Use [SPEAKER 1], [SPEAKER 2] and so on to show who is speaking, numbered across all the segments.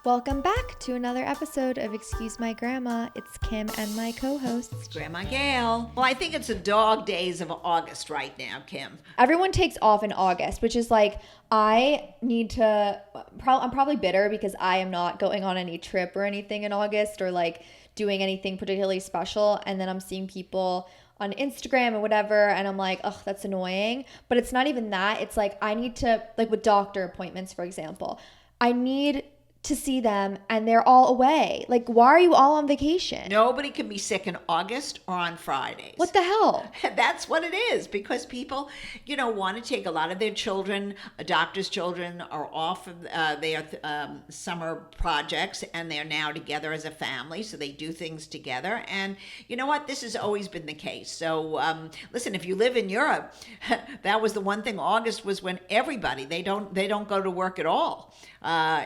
[SPEAKER 1] Welcome back to another episode of Excuse My Grandma. It's Kim and my co-host,
[SPEAKER 2] Grandma Gail. Well, I think it's the dog days of August right now, Kim.
[SPEAKER 1] Everyone takes off in August, which is like, I need to, I'm probably bitter because I am not going on any trip or anything in August or like doing anything particularly special. And then I'm seeing people on Instagram and whatever, and I'm like, ugh, that's annoying. But it's not even that. It's like, I need to, like with doctor appointments, for example, I need to see them and they're all away. Like, why are you all on vacation?
[SPEAKER 2] Nobody can be sick in August or on Fridays.
[SPEAKER 1] What the hell?
[SPEAKER 2] That's what it is, because people, want to take a lot of their children, doctors' children are off of their summer projects, and they're now together as a family, so they do things together. And you know what? This has always been the case. So listen, if you live in Europe, that was the one thing. August was when everybody, they don't go to work at all.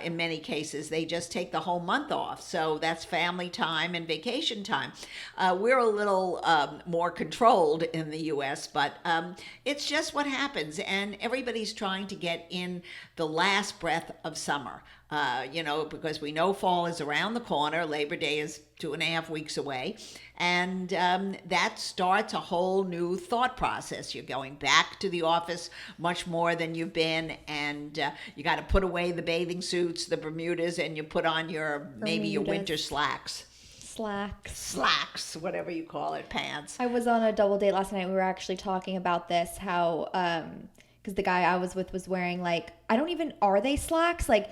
[SPEAKER 2] In many cases, they just take the whole month off. So that's family time and vacation time. We're a little more controlled in the U.S., but it's just what happens. And everybody's trying to get in the last breath of summer, because we know fall is around the corner. Labor Day is 2.5 weeks away. And that starts a whole new thought process. You're going back to the office much more than you've been, and you got to put away the bathing suits, the Bermudas, and you put on your winter slacks. Slacks, whatever you call it, pants.
[SPEAKER 1] I was on a double date last night. We were actually talking about this, how, because the guy I was with was wearing are they slacks? Like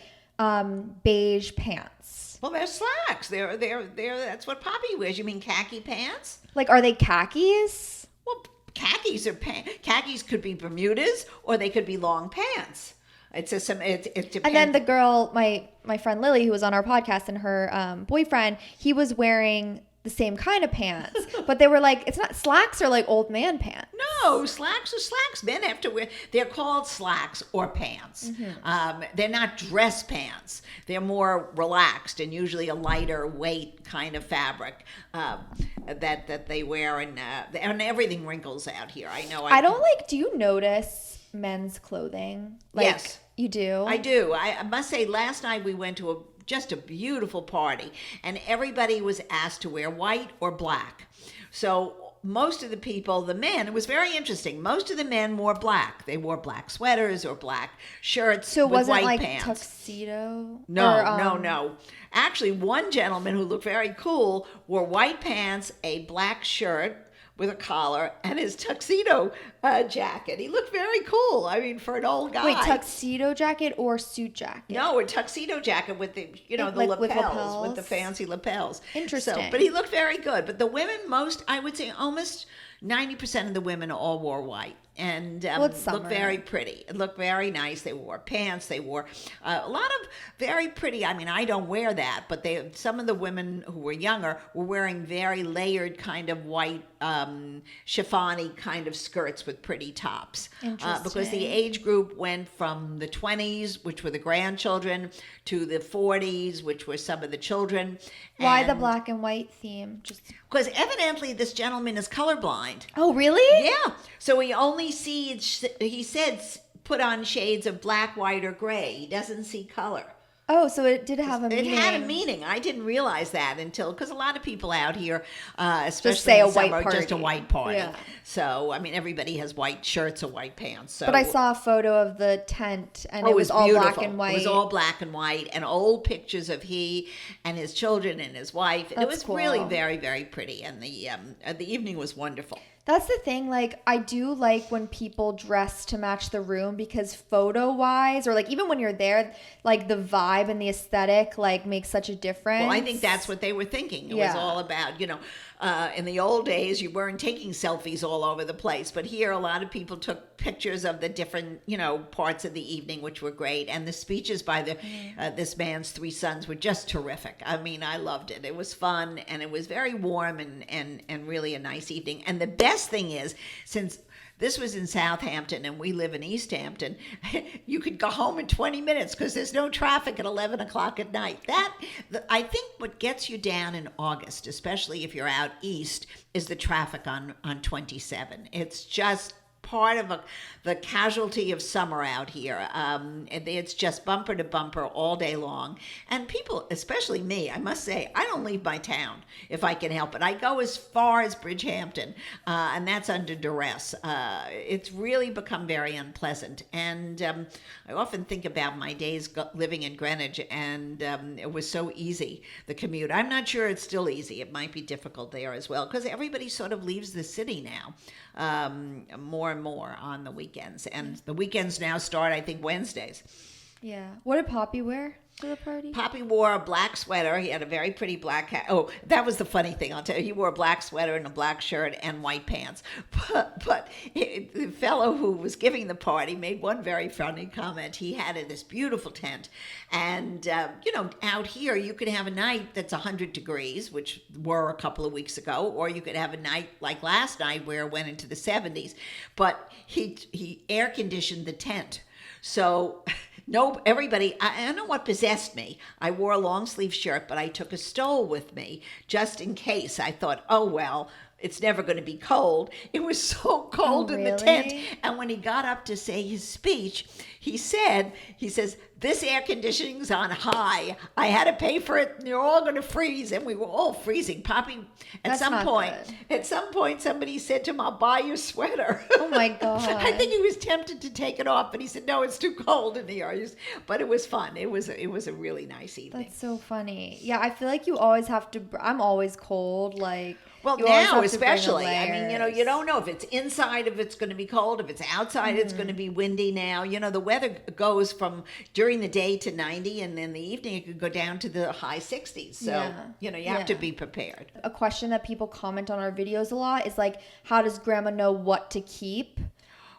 [SPEAKER 1] beige pants.
[SPEAKER 2] Well, they're slacks. They're that's what Poppy wears. You mean khaki pants?
[SPEAKER 1] Like, are they khakis?
[SPEAKER 2] Well, khakis are pants. Khakis could be Bermudas or they could be long pants. It depends.
[SPEAKER 1] And then the girl, my friend Lily, who was on our podcast, and her boyfriend, he was wearing the same kind of pants, but they were like, it's not slacks, or like old man pants.
[SPEAKER 2] No, slacks are slacks. Men have to wear, they're called slacks or pants. Mm-hmm. They're not dress pants. They're more relaxed and usually a lighter weight kind of fabric that they wear, and everything wrinkles out here. I know.
[SPEAKER 1] Do you notice men's clothing?
[SPEAKER 2] Yes.
[SPEAKER 1] You do?
[SPEAKER 2] I do. I must say, last night we went to just a beautiful party, and everybody was asked to wear white or black. So most of the people, the men, it was very interesting. Most of the men wore black. They wore black sweaters or black shirts with white pants.
[SPEAKER 1] Tuxedo?
[SPEAKER 2] No. Actually, one gentleman who looked very cool wore white pants, a black shirt with a collar, and his tuxedo jacket. He looked very cool. I mean, for an old guy.
[SPEAKER 1] Wait, tuxedo jacket or suit jacket?
[SPEAKER 2] No, a tuxedo jacket with the, the lapels, with the fancy lapels.
[SPEAKER 1] Interesting.
[SPEAKER 2] So, but he looked very good. But the women, I would say almost 90% of the women all wore white. And looked very pretty. It looked very nice. They wore pants. They wore a lot of very pretty. I mean, I don't wear that, but some of the women who were younger were wearing very layered kind of white chiffon-y kind of skirts with pretty tops.
[SPEAKER 1] Interesting.
[SPEAKER 2] Because the age group went from the 20s, which were the grandchildren, to the 40s, which were some of the children.
[SPEAKER 1] Why the black and white theme?
[SPEAKER 2] Because evidently this gentleman is colorblind.
[SPEAKER 1] Oh, really?
[SPEAKER 2] Yeah. So he only sees, he said, put on shades of black, white, or gray. He doesn't see color.
[SPEAKER 1] Oh, so it did have a meaning.
[SPEAKER 2] It had a meaning. I didn't realize that because a lot of people out here, especially in summer, just a white party. Yeah. So, I mean, everybody has white shirts or white pants. So.
[SPEAKER 1] But I saw a photo of the tent, and it was all
[SPEAKER 2] beautiful.
[SPEAKER 1] black and white.
[SPEAKER 2] It was all black and white, and old pictures of he and his children and his wife. And it was really very, very pretty, and the evening was wonderful.
[SPEAKER 1] That's the thing, like, I do like when people dress to match the room, because photo-wise, or like even when you're there, like the vibe and the aesthetic like makes such a difference.
[SPEAKER 2] Well, I think that's what they were thinking. It was all about, in the old days, you weren't taking selfies all over the place, but here a lot of people took pictures of the different, parts of the evening, which were great. And the speeches by this man's 3 sons were just terrific. I mean, I loved it. It was fun, and it was very warm and really a nice evening. And the best thing is, since this was in Southampton and we live in East Hampton, you could go home in 20 minutes because there's no traffic at 11 o'clock at night. I think what gets you down in August, especially if you're out east, is the traffic on 27. It's just part of the casualty of summer out here. It's just bumper to bumper all day long. And people, especially me, I must say, I don't leave my town if I can help it. I go as far as Bridgehampton, and that's under duress. It's really become very unpleasant. And I often think about my days living in Greenwich, and it was so easy, the commute. I'm not sure it's still easy. It might be difficult there as well, because everybody sort of leaves the city now. More and more on the weekends, and the weekends now start, I think, Wednesdays.
[SPEAKER 1] Yeah. What did Poppy wear to the party?
[SPEAKER 2] Poppy wore a black sweater. He had a very pretty black hat. Oh, that was the funny thing, I'll tell you. He wore a black sweater and a black shirt and white pants. But the fellow who was giving the party made one very funny comment. He had this beautiful tent. And, out here you could have a night that's 100 degrees, which were a couple of weeks ago, or you could have a night like last night where it went into the 70s. But he air conditioned the tent. So no, everybody, I don't know what possessed me. I wore a long sleeve shirt, but I took a stole with me just in case. I thought, oh, well, it's never going to be cold. It was so cold in the tent. And when he got up to say his speech, he says, this air conditioning's on high. I had to pay for it, and you're all going to freeze. And we were all freezing. Poppy, at some point, somebody said to him, I'll buy your sweater.
[SPEAKER 1] Oh, my God.
[SPEAKER 2] I think he was tempted to take it off, but he said, no, it's too cold in here. But it was fun. It was a really nice evening.
[SPEAKER 1] That's so funny. Yeah, I feel like you always have to, I'm always cold, like.
[SPEAKER 2] Well, now especially, I mean, you don't know if it's inside, if it's going to be cold, if it's outside, it's going to be windy now. The weather goes from during the day to 90, and in the evening it could go down to the high 60s. So, you have to be prepared.
[SPEAKER 1] A question that people comment on our videos a lot is like, how does Grandma know what to keep?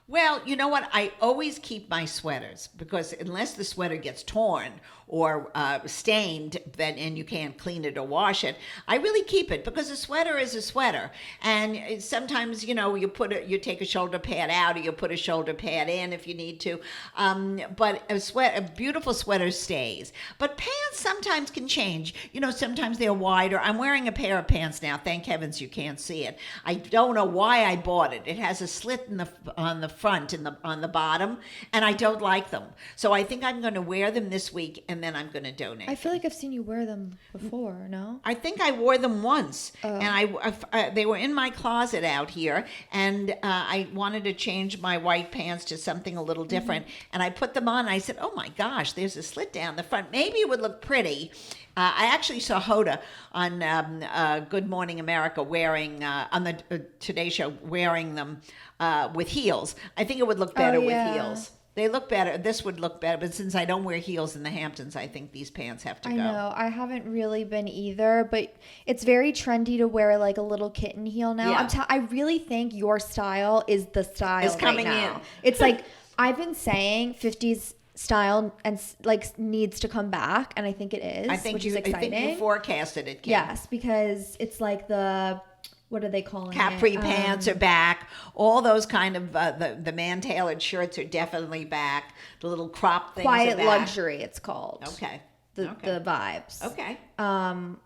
[SPEAKER 2] Well, you know what? I always keep my sweaters, because unless the sweater gets torn or stained, and you can't clean it or wash it, I really keep it, because a sweater is a sweater. And sometimes, you take a shoulder pad out, or you put a shoulder pad in if you need to. But a beautiful sweater stays. But pants sometimes can change. Sometimes they're wider. I'm wearing a pair of pants now. Thank heavens you can't see it. I don't know why I bought it. It has a slit on the front and on the bottom, and I don't like them. So I think I'm going to wear them this week, and then I'm going to donate.
[SPEAKER 1] I feel like I've seen you wear them before, no?
[SPEAKER 2] I think I wore them once, and they were in my closet out here, and I wanted to change my white pants to something a little different, and I put them on, and I said, oh my gosh, there's a slit down the front. Maybe it would look pretty. I actually saw Hoda on Good Morning America wearing, on the Today Show, wearing them with heels. I think it would look better with heels. They look better. This would look better, but since I don't wear heels in the Hamptons, I think these pants have to go.
[SPEAKER 1] I know. I haven't really been either, but it's very trendy to wear like a little kitten heel now.
[SPEAKER 2] Yeah.
[SPEAKER 1] I really think your style is the style
[SPEAKER 2] It's coming
[SPEAKER 1] right now.
[SPEAKER 2] in.
[SPEAKER 1] It's like, I've been saying 50s style and like needs to come back, and I think it is, which is exciting.
[SPEAKER 2] I think you forecasted it, Kim.
[SPEAKER 1] Yes, because it's like what are they calling
[SPEAKER 2] Capri
[SPEAKER 1] it?
[SPEAKER 2] pants are back. All those kind of the man-tailored shirts are definitely back. The little crop things
[SPEAKER 1] Quiet
[SPEAKER 2] are back.
[SPEAKER 1] luxury, it's called.
[SPEAKER 2] Okay.
[SPEAKER 1] The vibes.
[SPEAKER 2] Okay.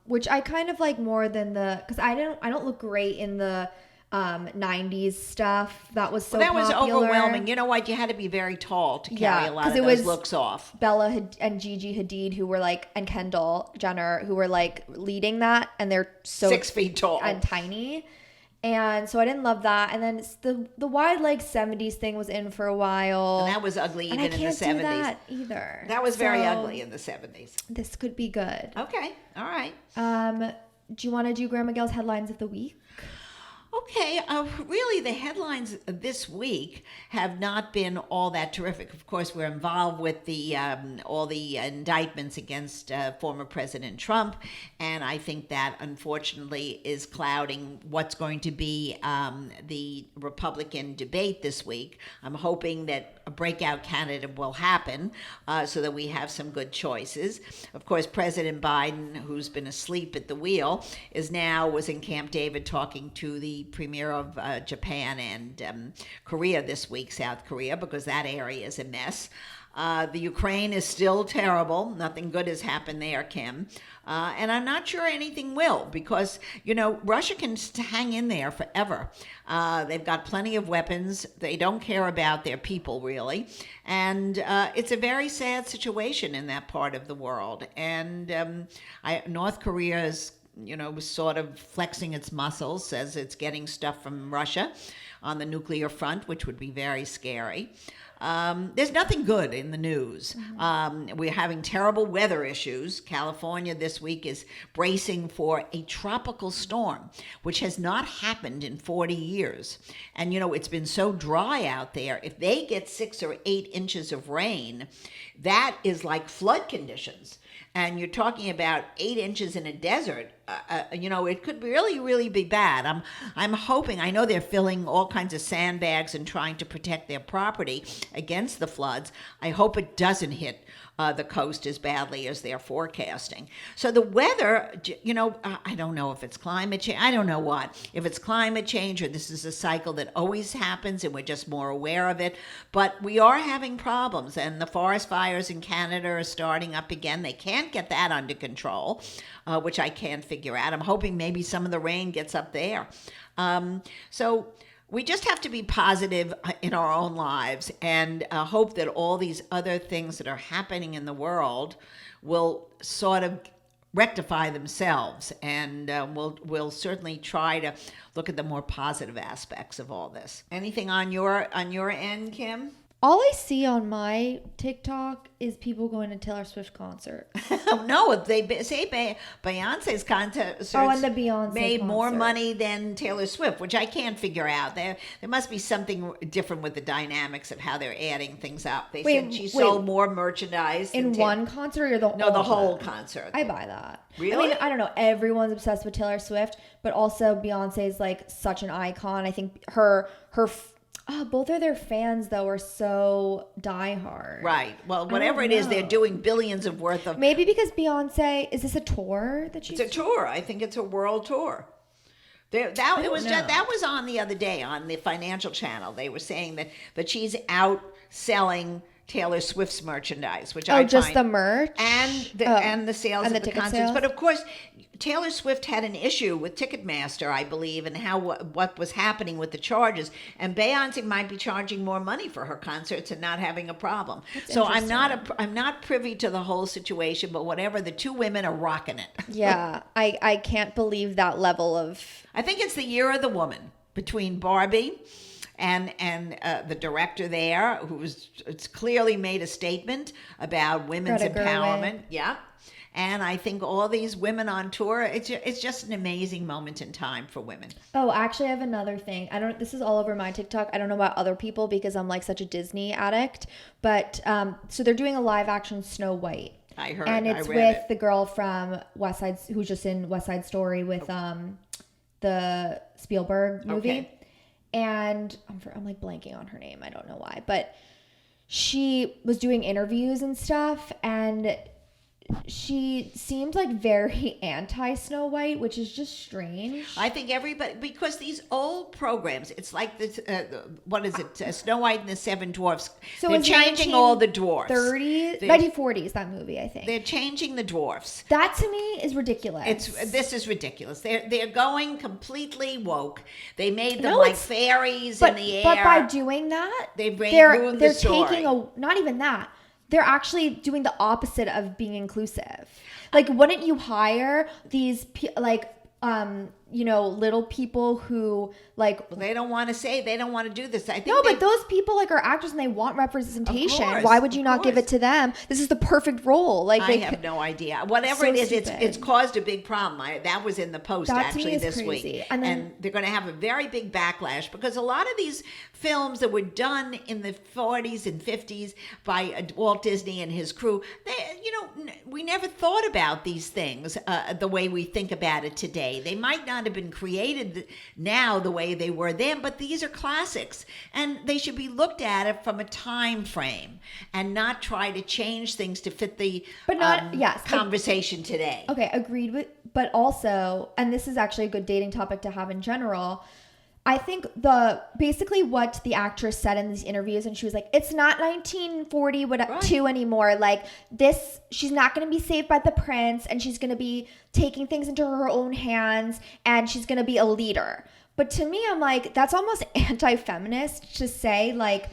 [SPEAKER 1] Which I kind of like more than because I don't look great in the 90s stuff that was so
[SPEAKER 2] that was
[SPEAKER 1] popular.
[SPEAKER 2] overwhelming. You know what? You had to be very tall to carry a lot of those looks off.
[SPEAKER 1] Bella and Gigi Hadid who were like, and Kendall Jenner who were like leading that, and they're so
[SPEAKER 2] 6 feet tall
[SPEAKER 1] and tiny. And so I didn't love that. And then the wide leg 70s thing was in for a while.
[SPEAKER 2] And that was ugly even in the 70s.
[SPEAKER 1] And I can't do that either.
[SPEAKER 2] That was very ugly in the 70s.
[SPEAKER 1] This could be good.
[SPEAKER 2] Okay. All right.
[SPEAKER 1] Do you want to do Grandma Gail's headlines of the week?
[SPEAKER 2] Okay, really the headlines this week have not been all that terrific. Of course, we're involved with the all the indictments against former President Trump, and I think that unfortunately is clouding what's going to be the Republican debate this week. I'm hoping that a breakout candidate will happen so that we have some good choices. Of course, President Biden, who's been asleep at the wheel, was in Camp David talking to the premier of Japan and Korea this week, South Korea, because that area is a mess. The Ukraine is still terrible. Nothing good has happened there, Kim. And I'm not sure anything will, because, Russia can hang in there forever. They've got plenty of weapons. They don't care about their people, really. And it's a very sad situation in that part of the world. And North Korea is, was sort of flexing its muscles, says it's getting stuff from Russia on the nuclear front, which would be very scary. There's nothing good in the news. We're having terrible weather issues. California this week is bracing for a tropical storm, which has not happened in 40 years. And, it's been so dry out there. If they get 6 or 8 inches of rain, that is like flood conditions. And you're talking about 8 inches in a desert. It could really, really be bad. I'm hoping. I know they're filling all kinds of sandbags and trying to protect their property against the floods. I hope it doesn't hit the coast as badly as they're forecasting. So the weather, I don't know if it's climate change. I don't know what. If it's climate change or this is a cycle that always happens and we're just more aware of it. But we are having problems, and the forest fires in Canada are starting up again. They can't get that under control, which I can't figure out. I'm hoping maybe some of the rain gets up there. So we just have to be positive in our own lives and hope that all these other things that are happening in the world will sort of rectify themselves, and we'll certainly try to look at the more positive aspects of all this. Anything on your end, Kim?
[SPEAKER 1] All I see on my TikTok is people going to Taylor Swift concert.
[SPEAKER 2] No, they say Beyonce's concert
[SPEAKER 1] and the Beyonce
[SPEAKER 2] made
[SPEAKER 1] concert.
[SPEAKER 2] more money than Taylor Swift, which I can't figure out. There must be something different with the dynamics of how they're adding things up. They said she sold more merchandise
[SPEAKER 1] in one concert, or the
[SPEAKER 2] whole concert.
[SPEAKER 1] I buy that.
[SPEAKER 2] Really?
[SPEAKER 1] I mean, I don't know. Everyone's obsessed with Taylor Swift, but also Beyonce's like such an icon. I think her both of their fans, though, are so diehard.
[SPEAKER 2] Right. Well, whatever it is, they're doing billions of worth of...
[SPEAKER 1] Maybe because Beyonce... Is this a tour that she's...
[SPEAKER 2] It's a tour. I think it's a world tour. That was on the other day on the Financial Channel. They were saying that she's out selling Taylor Swift's merchandise, which I find...
[SPEAKER 1] just the merch?
[SPEAKER 2] And the sales
[SPEAKER 1] and
[SPEAKER 2] of the
[SPEAKER 1] ticket
[SPEAKER 2] concerts.
[SPEAKER 1] sales?
[SPEAKER 2] But of course... Taylor Swift had an issue with Ticketmaster, I believe, and what was happening with the charges. And Beyonce might be charging more money for her concerts and not having a problem. So I'm not privy to the whole situation, but whatever, the two women are rocking it.
[SPEAKER 1] Yeah, I can't believe that level of...
[SPEAKER 2] I think it's the year of the woman between Barbie and the director there, it's clearly made a statement about women's empowerment. Yeah. And I think all these women on tour, it's just an amazing moment in time for women.
[SPEAKER 1] Oh, actually, I have another thing. This is all over my TikTok. I don't know about other people because I'm like such a Disney addict. But so they're doing a live action Snow White.
[SPEAKER 2] I heard.
[SPEAKER 1] And it's with the girl from West Side, who's just in West Side Story with the Spielberg movie. Okay. And I'm like blanking on her name. I don't know why, but she was doing interviews and stuff, and she seemed like very anti-Snow White, which is just strange.
[SPEAKER 2] I think everybody, because these old programs, it's like this, what is it, Snow White and the Seven Dwarfs. So they're changing all the dwarfs.
[SPEAKER 1] 1940s, that movie, I think.
[SPEAKER 2] They're changing the dwarfs.
[SPEAKER 1] That to me is ridiculous.
[SPEAKER 2] This is ridiculous. They're going completely woke. They made them like fairies in the air.
[SPEAKER 1] But by doing that,
[SPEAKER 2] they've ruined the story.
[SPEAKER 1] Taking not even that. They're actually doing the opposite of being inclusive. Like, wouldn't you hire these little people who like...
[SPEAKER 2] Well, they don't want to do this. I think
[SPEAKER 1] but those people like are actors and they want representation. Why would you not give it to them? This is the perfect role. Like,
[SPEAKER 2] I have no idea. Whatever it is, it's caused a big problem. That was in the Post actually this week. And they're going to have a very big backlash because a lot of these films that were done in the 40s and 50s by Walt Disney and his crew, we never thought about these things the way we think about it today. They might not have been created now the way they were then, but these are classics, and they should be looked at it from a time frame and not try to change things to fit the conversation today.
[SPEAKER 1] Okay, agreed with, but also, and this is actually a good dating topic to have in general, I think basically what the actress said in these interviews, and she was like, it's not 1942 anymore. Like this, she's not going to be saved by the prince, and she's going to be taking things into her own hands, and she's going to be a leader. But to me, I'm like, that's almost anti-feminist to say like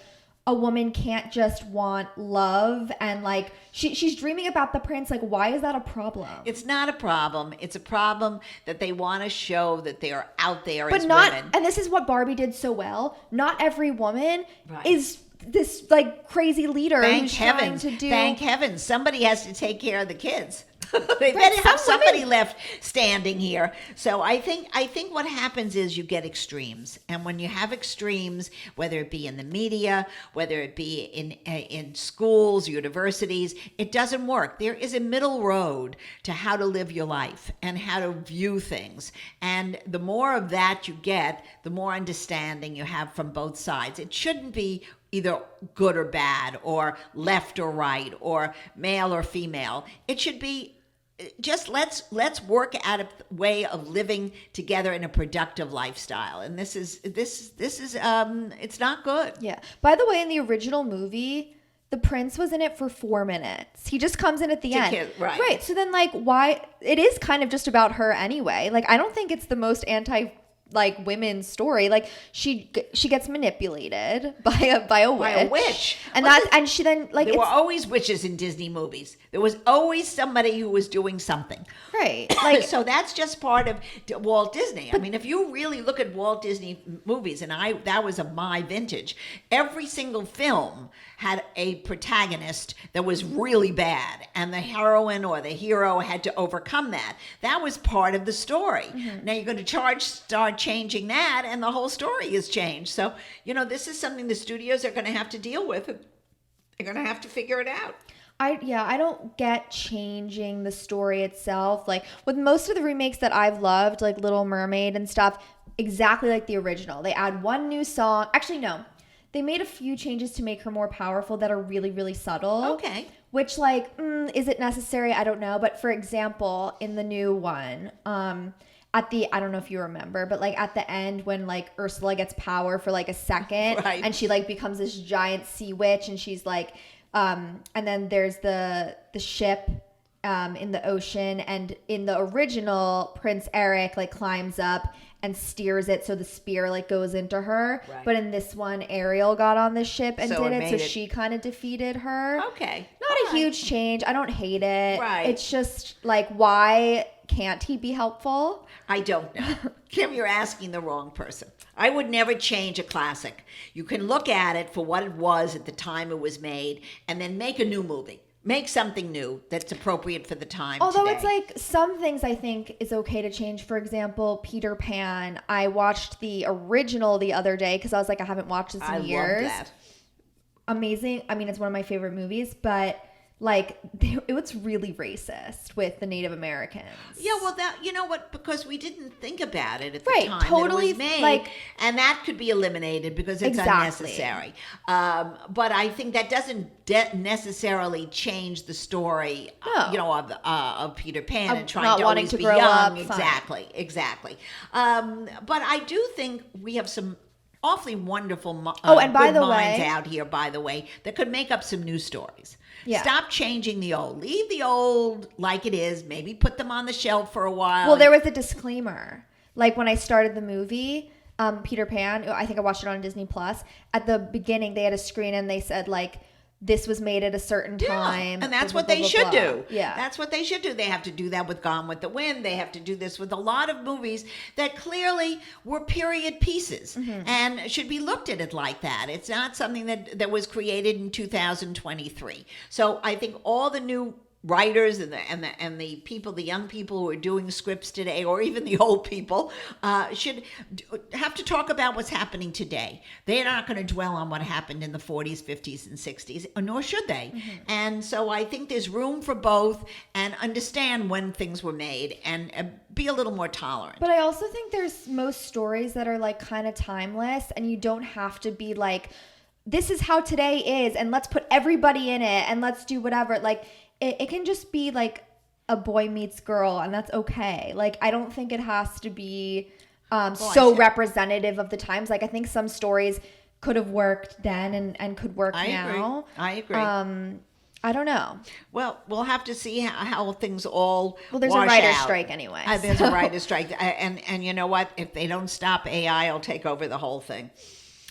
[SPEAKER 1] a woman can't just want love, and like she's dreaming about the prince. Like, why is that a problem?
[SPEAKER 2] It's not a problem. It's a problem that they want to show that they are out there
[SPEAKER 1] but
[SPEAKER 2] as
[SPEAKER 1] not,
[SPEAKER 2] women.
[SPEAKER 1] And this is what Barbie did so well. Not every woman is this like crazy leader who's trying to do.
[SPEAKER 2] Thank heavens. Somebody has to take care of the kids. They better have somebody left standing here. So I think what happens is you get extremes, and when you have extremes, whether it be in the media, whether it be in schools, universities, it doesn't work. There is a middle road to how to live your life and how to view things, and the more of that you get, the more understanding you have from both sides. It shouldn't be either good or bad, or left or right, or male or female. It should be just let's work at a way of living together in a productive lifestyle. And this is it's not good.
[SPEAKER 1] Yeah. By the way, in the original movie, the prince was in it for 4 minutes. He just comes in at the end. Right. So then like why it is kind of just about her anyway. Like I don't think it's the most like women's story. Like she gets manipulated by a witch. And she then like
[SPEAKER 2] there were always witches in Disney movies. There was always somebody who was doing something.
[SPEAKER 1] Right. Like
[SPEAKER 2] so that's just part of Walt Disney. I mean, if you really look at Walt Disney movies, and that was of my vintage, every single film had a protagonist that was really bad, and the heroine or the hero had to overcome that. That was part of the story. Mm-hmm. Now you're going to start changing that, and the whole story is changed. So, this is something the studios are going to have to deal with. They're going to have to figure it out.
[SPEAKER 1] I don't get changing the story itself. Like with most of the remakes that I've loved, like Little Mermaid and stuff, exactly like the original. They add one new song. Actually, no. They made a few changes to make her more powerful that are really, really subtle.
[SPEAKER 2] Okay.
[SPEAKER 1] Which, like, is it necessary? I don't know. But for example, in the new one, I don't know if you remember, but like at the end when like Ursula gets power for like a second,
[SPEAKER 2] right,
[SPEAKER 1] and she like becomes this giant sea witch, and she's like, and then there's the ship in the ocean, and in the original, Prince Eric like climbs up and steers it so the spear like goes into her. Right. But in this one, Ariel got on the ship and did it, so she kind of defeated her.
[SPEAKER 2] Okay.
[SPEAKER 1] Not a huge change. I don't hate it.
[SPEAKER 2] Right.
[SPEAKER 1] It's just like, why can't he be helpful?
[SPEAKER 2] I don't know. Kim, you're asking the wrong person. I would never change a classic. You can look at it for what it was at the time it was made, and then make a new movie. Make something new that's appropriate for the time.
[SPEAKER 1] Although
[SPEAKER 2] today.
[SPEAKER 1] It's like some things I think is okay to change. For example, Peter Pan. I watched the original the other day because I was like, I haven't watched this in years.
[SPEAKER 2] I love that.
[SPEAKER 1] Amazing. I mean, it's one of my favorite movies, but like it was really racist with the Native Americans.
[SPEAKER 2] Yeah, well, that because we didn't think about it at the time
[SPEAKER 1] totally,
[SPEAKER 2] that it was made, and that could be eliminated because it's unnecessary. But I think that doesn't necessarily change the story, of Peter Pan and trying to always be young. Exactly. But I do think we have some awfully wonderful and by the minds out here, by the way, that could make up some new stories. Yeah. Stop changing the old. Leave the old like it is. Maybe put them on the shelf for a while.
[SPEAKER 1] Well, there was a disclaimer. Like when I started the movie, Peter Pan, I think I watched it on Disney Plus. At the beginning, they had a screen and they said like, this was made at a certain time.
[SPEAKER 2] And that's what they should do.
[SPEAKER 1] Yeah.
[SPEAKER 2] That's what they should do. They have to do that with Gone with the Wind. They have to do this with a lot of movies that clearly were period pieces and should be looked at it like that. It's not something that was created in 2023. So I think all the new writers and the people, the young people who are doing scripts today, or even the old people, should have to talk about what's happening today. They're not going to dwell on what happened in the 40s, 50s, and 60s, nor should they. Mm-hmm. And so I think there's room for both, and understand when things were made, and be a little more tolerant.
[SPEAKER 1] But I also think there's most stories that are like kind of timeless, and you don't have to be like, this is how today is, and let's put everybody in it, and let's do whatever. Like, it can just be like a boy meets girl, and that's okay. Like, I don't think it has to be so representative of the times. Like I think some stories could have worked then and could work now.
[SPEAKER 2] I agree.
[SPEAKER 1] I don't know.
[SPEAKER 2] Well, we'll have to see how things all
[SPEAKER 1] there's
[SPEAKER 2] wash
[SPEAKER 1] a writer's
[SPEAKER 2] out.
[SPEAKER 1] strike anyway.
[SPEAKER 2] There's a writer's strike. And you know what? If they don't stop, AI will take over the whole thing.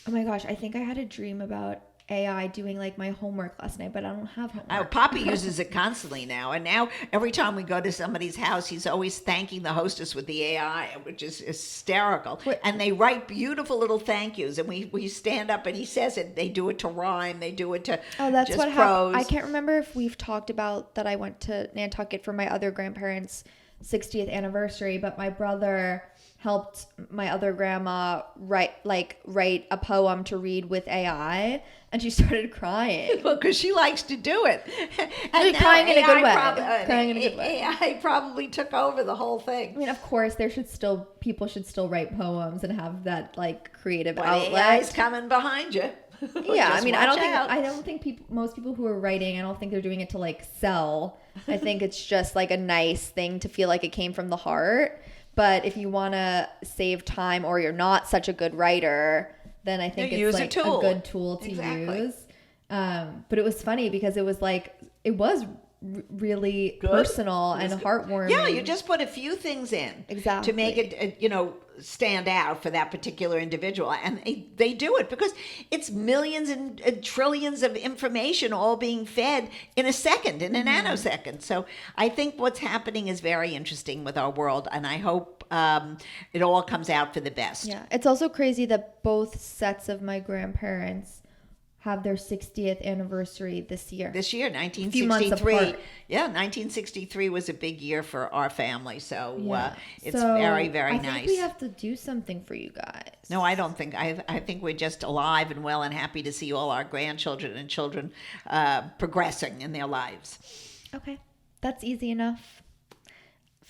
[SPEAKER 1] Oh my gosh, I think I had a dream about AI doing like my homework last night, but I don't have homework.
[SPEAKER 2] Oh, Poppy uses it constantly now. And now every time we go to somebody's house, he's always thanking the hostess with the AI, which is hysterical. And they write beautiful little thank yous. And we stand up and he says it. They do it to rhyme. They do it to
[SPEAKER 1] that's
[SPEAKER 2] just
[SPEAKER 1] what
[SPEAKER 2] prose.
[SPEAKER 1] happened. I can't remember if we've talked about that I went to Nantucket for my other grandparents' 60th anniversary, but my brother helped my other grandma write a poem to read with AI, and she started crying.
[SPEAKER 2] Well, because she likes to do it.
[SPEAKER 1] And crying in a good way. Crying in a good way.
[SPEAKER 2] AI probably took over the whole thing.
[SPEAKER 1] I mean, of course, people should still write poems and have that like creative outlet.
[SPEAKER 2] AI's coming behind you.
[SPEAKER 1] Yeah, I mean, I don't think most people who are writing, I don't think they're doing it to like sell. I think it's just like a nice thing to feel like it came from the heart. But if you want to save time or you're not such a good writer, then I think it's like a good tool to use. But it was funny because it was like, it was really personal and heartwarming.
[SPEAKER 2] Yeah, you just put a few things in to make it, stand out for that particular individual. And they do it because it's millions and trillions of information all being fed in a second, in a nanosecond. So I think what's happening is very interesting with our world. And I hope it all comes out for the best.
[SPEAKER 1] Yeah, it's also crazy that both sets of my grandparents have their 60th anniversary this year.
[SPEAKER 2] 1963. Yeah, 1963 was a big year for our family. So it's very, very nice. I think
[SPEAKER 1] we have to do something for you guys.
[SPEAKER 2] No, I don't think. I think we're just alive and well and happy to see all our grandchildren and children progressing in their lives.
[SPEAKER 1] Okay, that's easy enough.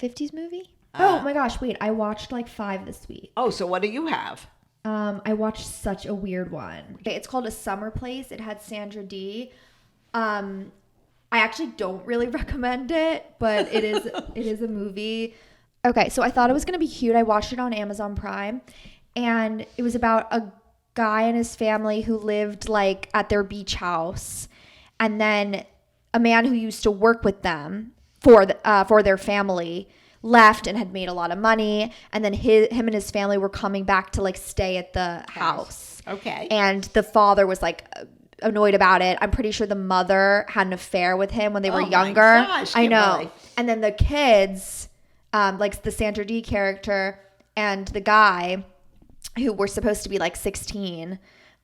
[SPEAKER 1] 50s movie? Oh my gosh, wait. I watched like 5 this week.
[SPEAKER 2] Oh, so what do you have?
[SPEAKER 1] I watched such a weird one. Okay, it's called A Summer Place. It had Sandra Dee. I actually don't really recommend it, but it is a movie. Okay, so I thought it was gonna be cute. I watched it on Amazon Prime, and it was about a guy and his family who lived like at their beach house, and then a man who used to work with them for their family left and had made a lot of money, and then him and his family were coming back to like stay at the house.
[SPEAKER 2] Okay.
[SPEAKER 1] And the father was like annoyed about it. I'm pretty sure the mother had an affair with him when they were younger.
[SPEAKER 2] My gosh,
[SPEAKER 1] I know.
[SPEAKER 2] Kimberly.
[SPEAKER 1] And then the kids, like the Sandra Dee character and the guy who were supposed to be like 16,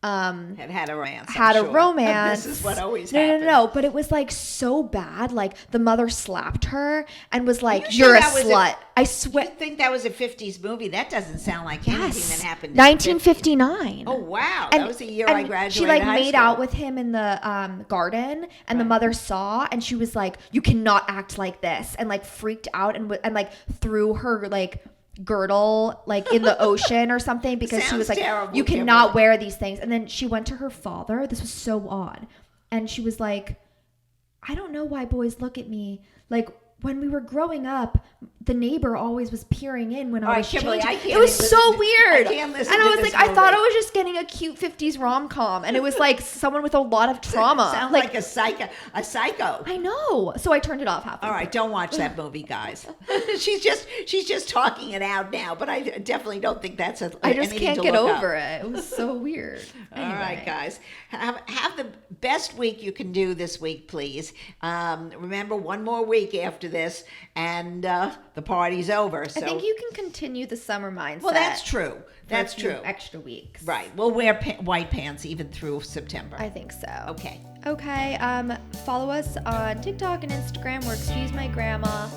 [SPEAKER 2] had a romance.
[SPEAKER 1] Had a romance.
[SPEAKER 2] This is what always happens.
[SPEAKER 1] No. But it was like so bad. Like the mother slapped her and was like, "You're a slut." I swear.
[SPEAKER 2] You think that was a 50s movie? That doesn't sound like anything that happened in
[SPEAKER 1] 1959.
[SPEAKER 2] Oh wow, that was the year I graduated.
[SPEAKER 1] She like
[SPEAKER 2] high
[SPEAKER 1] made
[SPEAKER 2] school.
[SPEAKER 1] out with him in the garden, and the mother saw, and she was like, "You cannot act like this," and like freaked out and like threw her like girdle like in the ocean or something because she was like,
[SPEAKER 2] terrible,
[SPEAKER 1] "You cannot wear these things." And then she went to her father. This was so odd, and she was like, "I don't know why boys look at me like." When we were growing up, the neighbor always was peering in when I was changing. It was so weird. And I was like, I thought I was just getting a cute 50s rom-com. And it was like someone with a lot to trauma.
[SPEAKER 2] Sounds like a psycho.
[SPEAKER 1] I know. So I turned it off halfway.
[SPEAKER 2] All right, don't watch that movie, guys. she's just talking it out now, but I definitely don't think that's
[SPEAKER 1] I just can't get over it. It was so weird. Anyway.
[SPEAKER 2] All right, guys. Have the best week you can do this week, please. Remember, one more week after this, and the party's over. So
[SPEAKER 1] I think you can continue the summer mindset.
[SPEAKER 2] Well, that's true. That's true.
[SPEAKER 1] Extra weeks.
[SPEAKER 2] Right. We'll wear white pants even through September.
[SPEAKER 1] I think so.
[SPEAKER 2] Okay.
[SPEAKER 1] Follow us on TikTok and Instagram. We're Excuse My Grandma.